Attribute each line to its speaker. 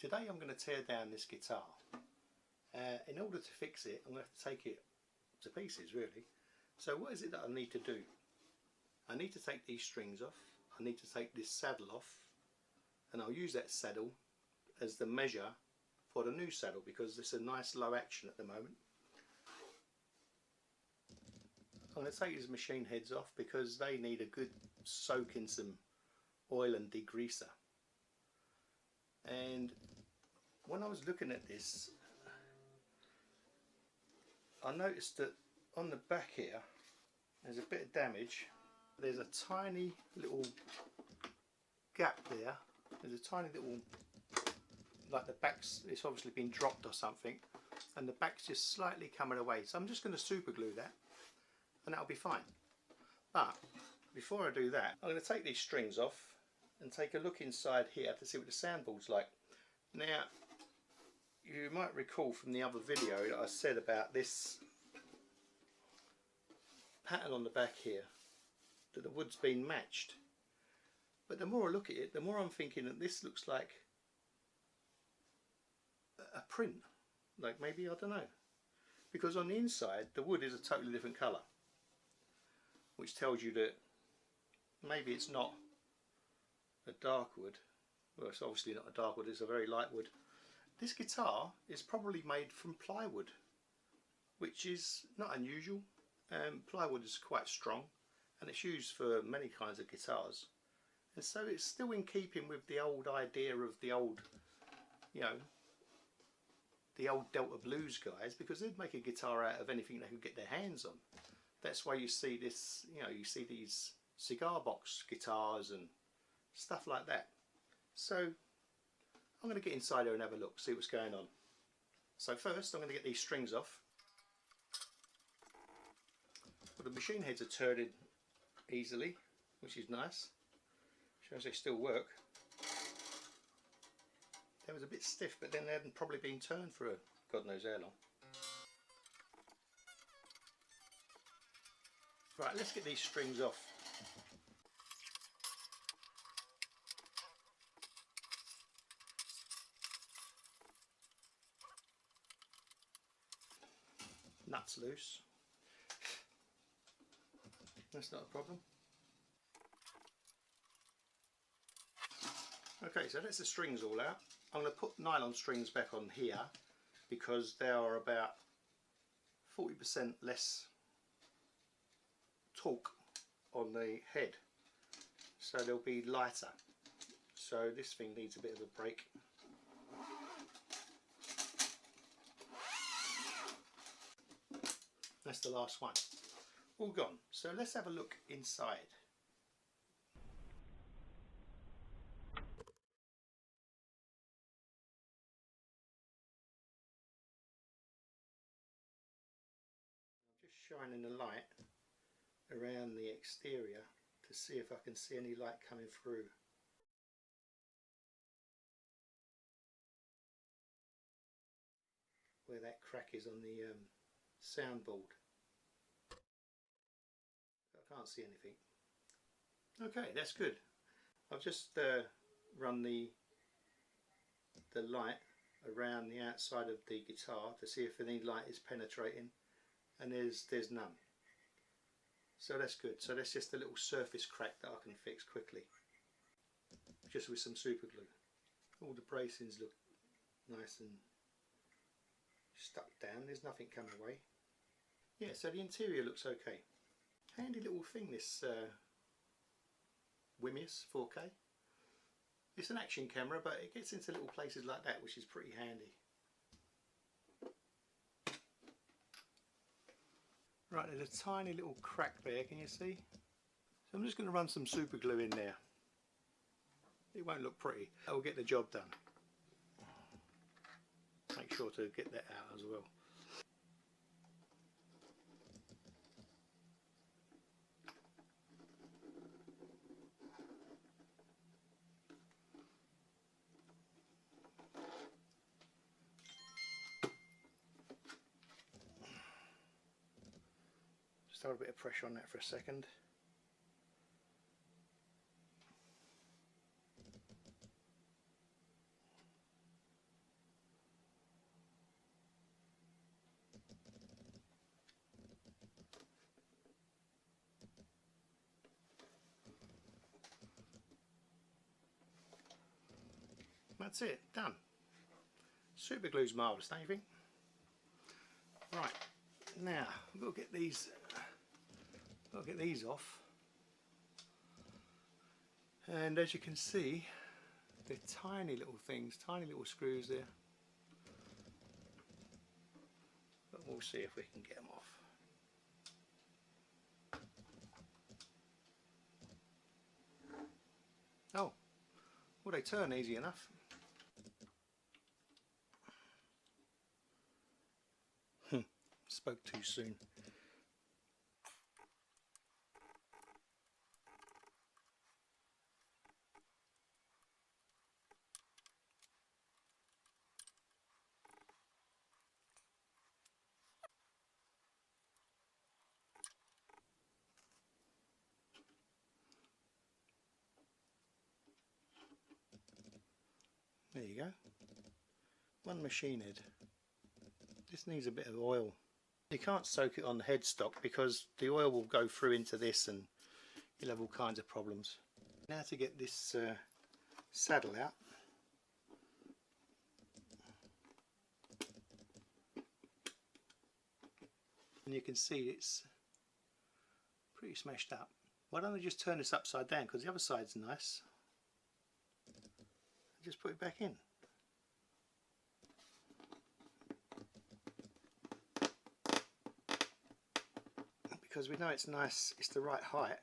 Speaker 1: Today I'm going to tear down this guitar. In order to fix it, I'm going to have to take it to pieces, really. So what is it that I need to do? I need to take these strings off, I need to take this saddle off, and I'll use that saddle as the measure for the new saddle because it's a nice low action at the moment. I'm going to take these machine heads off because they need a good soak in some oil and degreaser. And when I was looking at this, I noticed that on the back here there's a bit of damage. There's a tiny little gap there. There's a tiny little, like the back's, it's obviously been dropped or something, and the back's just slightly coming away. So I'm just going to super glue that and that'll be fine. But before I do that, I'm going to take these strings off and take a look inside here to see what the soundboard's like. Now, you might recall from the other video that I said about this pattern on the back here, that the wood's been matched. But the more I look at it, the more I'm thinking that this looks like a print. Like maybe, I don't know. Because on the inside, the wood is a totally different colour. Which tells you that maybe it's not a dark wood. Well, it's obviously not a dark wood, it's a very light wood. This guitar is probably made from plywood, which is not unusual. Plywood is quite strong and it's used for many kinds of guitars. And so it's still in keeping with the old idea of the old, you know, the old Delta Blues guys, because they'd make a guitar out of anything they could get their hands on. That's why you see this, you know, you see these cigar box guitars and stuff like that. So I'm going to get inside there and have a look, see what's going on. So first I'm going to get these strings off. Well, the machine heads are turning easily, which is nice. Shows they still work. They was a bit stiff, but then they hadn't probably been turned for God knows how long. Right, let's get these strings off. Nuts loose. That's not a problem. Okay, so that's the strings all out. I'm going to put nylon strings back on here because they are about 40% less torque on the head, so they'll be lighter. So this thing needs a bit of a break. That's the last one. All gone. So let's have a look inside. I'm just shining the light around the exterior to see if I can see any light coming through. Where that crack is on the soundboard. I can't see anything. Okay, that's good. I've just run the light around the outside of the guitar to see if any light is penetrating, and there's none. So that's good. So that's just a little surface crack that I can fix quickly, just with some super glue. All the bracings look nice and stuck down. There's nothing coming away. Yeah, so the interior looks okay. Handy little thing, this Wimius 4K. It's an action camera, but it gets into little places like that, which is pretty handy. Right, there's a tiny little crack there, can you see? So I'm just going to run some super glue in there. It won't look pretty. It'll get the job done. Make sure to get that out as well. Just hold a bit of pressure on that for a second. That's it, done. Super glue's marvellous, don't you think? Right, now we've got to get these off. And as you can see, they're tiny little things, tiny little screws there. But we'll see if we can get them off. Oh, well, they turn easy enough. Spoke too soon. There you go. One machine head. This needs a bit of oil. You can't soak it on the headstock because the oil will go through into this and you'll have all kinds of problems. Now to get this saddle out. And you can see it's pretty smashed up. Why don't I just turn this upside down, because the other side's nice. Just put it back in. Because we know it's nice, it's the right height.